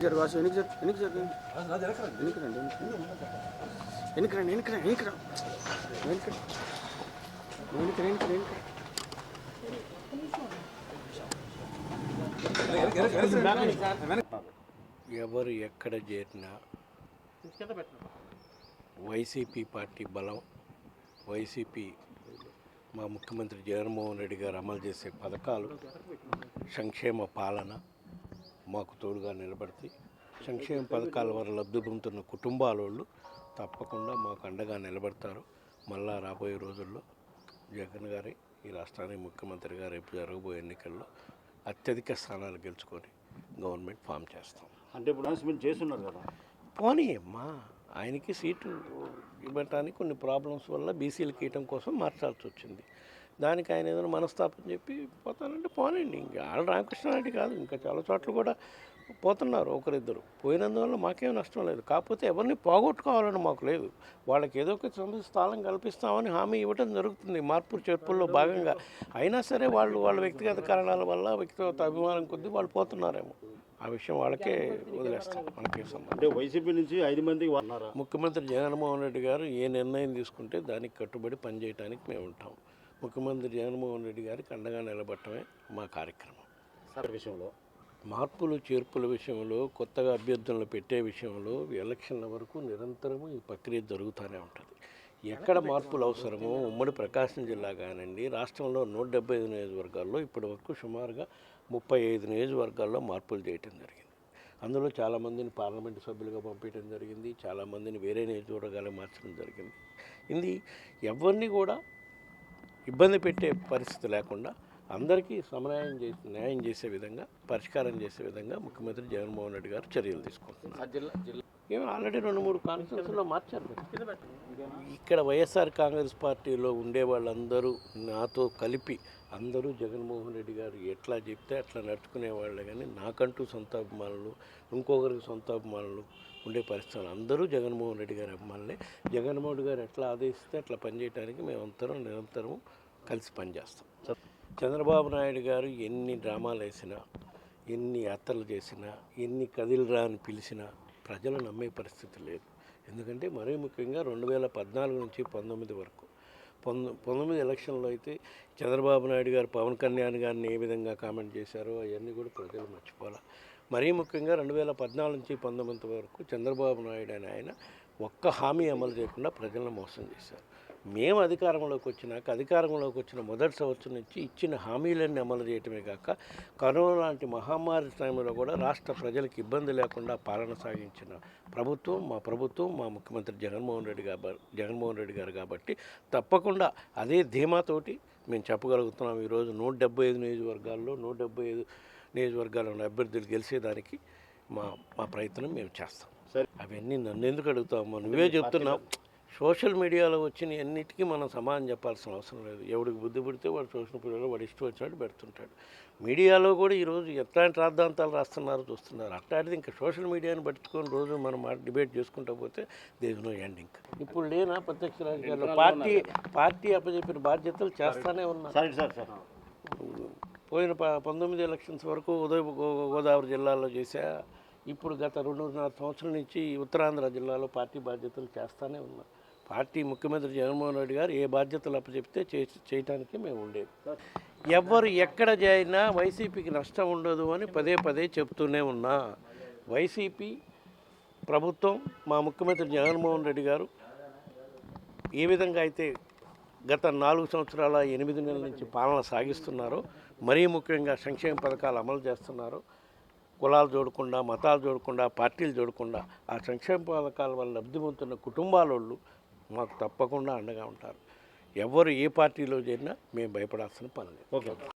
జర వాసు వెనక్కి జరు వెనక్కి జరు వెనక్కి రండి వెనక్కి రండి వెనక్కి రండి వెనక్కి రా వెనక్కి వెనక్కి వెనక్కి వెనక్కి ఎవరు ఎక్కడ చేరినా వైసీపీ పార్టీ బలం, వైసీపీ మా ముఖ్యమంత్రి జగన్మోహన్ రెడ్డి గారు అమలు చేసే పథకాలు, సంక్షేమ పాలన మాకు తోడుగా నిలబడతాయి. సంక్షేమ పథకాల వల్ల లబ్ధి పొందుతున్న కుటుంబాల వాళ్ళు తప్పకుండా మాకు అండగా నిలబడతారు. మళ్ళా రాబోయే రోజుల్లో జగన్ గారి ఈ రాష్ట్రానికి ముఖ్యమంత్రిగా రేపు జరగబోయే ఎన్నికల్లో అత్యధిక స్థానాలు గెలుచుకొని గవర్నమెంట్ ఫామ్ చేస్తాం. అంటే ఇప్పుడు అనౌన్స్మెంట్ చేస్తున్నారు కదా, పోనీ అమ్మా ఆయనకి సీటు ఇవ్వటానికి కొన్ని ప్రాబ్లమ్స్ వల్ల బీసీలకు ఇవ్వటం కోసం మార్చాల్సి వచ్చింది. దానికి ఆయన ఏదైనా మనస్తాపం చెప్పి పోతానంటే పోనండి. ఇంకా ఆళ్ళ రామకృష్ణారెడ్డి కాదు, ఇంకా చాలా చోట్ల కూడా పోతున్నారు ఒకరిద్దరు. పోయినందువల్ల మాకేం నష్టం లేదు. కాకపోతే ఎవరిని పోగొట్టుకోవాలని మాకు లేదు. వాళ్ళకి ఏదో ఒక స్థానం కల్పిస్తామని హామీ ఇవ్వడం జరుగుతుంది మార్పు చేర్పుల్లో భాగంగా. అయినా సరే వాళ్ళ వ్యక్తిగత కారణాల వల్ల, వ్యక్తిగత అభిమానం కొద్దీ వాళ్ళు పోతున్నారేమో. ఆ విషయం వాళ్ళకే వదిలేస్తాం, మనకే సంబంధం. అంటే వైసీపీ నుంచి 5 మందికి ఉన్నారా? ముఖ్యమంత్రి జగన్మోహన్ రెడ్డి గారు ఏ నిర్ణయం తీసుకుంటే దానికి కట్టుబడి పనిచేయడానికి మేము ఉంటాం. ముఖ్యమంత్రి జగన్మోహన్ రెడ్డి గారికి అండగా నిలబడటమే మా కార్యక్రమం. సార్ విషయంలో మార్పులు చేర్పుల విషయంలో, కొత్తగా అభ్యర్థులను పెట్టే విషయంలో ఎలక్షన్ల వరకు నిరంతరము ఈ ప్రక్రియ జరుగుతూనే ఉంటుంది. ఎక్కడ మార్పులు అవసరమో ఉమ్మడి ప్రకాశం జిల్లా కానివ్వండి, రాష్ట్రంలో 175 నియోజకవర్గాల్లో ఇప్పటి వరకు సుమారుగా 35 నియోజకవర్గాల్లో మార్పులు చేయటం జరిగింది. అందులో చాలామందిని పార్లమెంటు సభ్యులుగా పంపించడం జరిగింది, చాలామందిని వేరే నియోజకవర్గాలకు మార్చడం జరిగింది. ఇది ఎవరిని కూడా ఇబ్బంది పెట్టే పరిస్థితి లేకుండా అందరికీ న్యాయం చేసే విధంగా, పరిష్కారం చేసే విధంగా ముఖ్యమంత్రి జగన్మోహన్ రెడ్డి గారు చర్యలు తీసుకుంటున్నారు. ఏమో ఆల్రెడీ 2-3 కాన్స్టిట్యూన్సీలో మార్చారు. ఇక్కడ వైఎస్ఆర్ కాంగ్రెస్ పార్టీలో ఉండే వాళ్ళందరూ నాతో కలిపి అందరూ జగన్మోహన్ రెడ్డి గారు ఎట్లా చెప్తే అట్లా నడుచుకునేవాళ్ళే. కానీ నాకంటూ సొంత అభిమానులు, ఇంకొకరికి సొంత అభిమానులు ఉండే పరిస్థితులు అందరూ జగన్మోహన్ రెడ్డి గారి అభిమానులే. జగన్మోహన్ గారు ఎట్లా ఆదేశిస్తే అట్లా పనిచేయడానికి మేమంతరం నిరంతరం కలిసి పనిచేస్తాం. చంద్రబాబు నాయుడు గారు ఎన్ని డ్రామాలు వేసినా, ఎన్ని యాత్రలు చేసినా, ఎన్ని కదిలిరా అని పిలిచినా ప్రజలు నమ్మే పరిస్థితి లేదు. ఎందుకంటే మరీ ముఖ్యంగా 2014 నుంచి 19 వరకు 19 ఎలక్షన్లో అయితే చంద్రబాబు నాయుడు గారు పవన్ కళ్యాణ్ గారిని ఏ విధంగా కామెంట్ చేశారో అవన్నీ కూడా ప్రజలు మర్చిపోవాలి. మరీ ముఖ్యంగా 2014 నుంచి 19 వరకు చంద్రబాబు నాయుడు అని ఆయన ఒక్క హామీ అమలు చేయకుండా ప్రజలను మోసం చేశారు. మేము అధికారంలోకి వచ్చిన మొదటి సంవత్సరం నుంచి ఇచ్చిన హామీలన్నీ అమలు చేయటమే కాక కరోనా లాంటి మహమ్మారి టైంలో కూడా రాష్ట్ర ప్రజలకు ఇబ్బంది లేకుండా పాలన సాగించిన ప్రభుత్వం మా ముఖ్యమంత్రి జగన్మోహన్ రెడ్డి గారు కాబట్టి తప్పకుండా అదే ధీమాతోటి మేము చెప్పగలుగుతున్నాం. ఈరోజు 175 నియోజకవర్గాల్లో ఉన్న అభ్యర్థులు గెలిచేదానికి మా ప్రయత్నం మేము చేస్తాం. అవన్నీ నన్ను ఎందుకు అడుగుతాము? నువ్వే చెప్తున్నావు. సోషల్ మీడియాలో వచ్చిన అన్నిటికీ మనం సమాధానం చెప్పాల్సిన అవసరం లేదు. ఎవడికి బుద్ధి పుడితే వాడు సోషల్ మీడియాలో వాడు ఇష్టం వచ్చినట్టు పెడుతుంటాడు. మీడియాలో కూడా ఈరోజు ఎట్లాంటి రాద్ధాంతాలు రాస్తున్నారో చూస్తున్నారు. అట్లాంటిది ఇంకా సోషల్ మీడియాని పట్టుకొని రోజు మనం డిబేట్ చేసుకుంటూ పోతే దేర్ ఇస్ నో ఎండింగ్. ఇప్పుడు లేనా ప్రత్యక్ష రాజకీయాల్లో పార్టీ అప్పచెప్పిన బాధ్యతలు చేస్తానే ఉన్నా. పోయిన 19 ఎలక్షన్స్ వరకు గోదావరి జిల్లాలో చేశా. ఇప్పుడు గత 2.5 సంవత్సరాల నుంచి ఉత్తరాంధ్ర జిల్లాలో పార్టీ బాధ్యతలు చేస్తూనే ఉన్నాం. పార్టీ ముఖ్యమంత్రి జగన్మోహన్ రెడ్డి గారు ఏ బాధ్యతలు అప్పచెప్తే చేయటానికి మేము ఉండేది. ఎవరు ఎక్కడ చేరినా వైసీపీకి నష్టం ఉండదు అని పదే చెప్తూనే ఉన్నా. వైసీపీ ప్రభుత్వం, మా ముఖ్యమంత్రి జగన్మోహన్ రెడ్డి గారు ఏ విధంగా అయితే గత 4 సంవత్సరాల 8 నెలల నుంచి పాలన సాగిస్తున్నారో, మరీ ముఖ్యంగా సంక్షేమ పథకాలు అమలు చేస్తున్నారో, కులాలు చూడకుండా, మతాలు చూడకుండా, పార్టీలు చూడకుండా ఆ సంక్షేమ పథకాల వల్ల లబ్ధి పొందుతున్న కుటుంబాల వాళ్ళు మాకు తప్పకుండా అండగా ఉంటారు. ఎవరు ఏ పార్టీలో చేరినా మేము భయపడాల్సిన పని లేదు. ఓకే.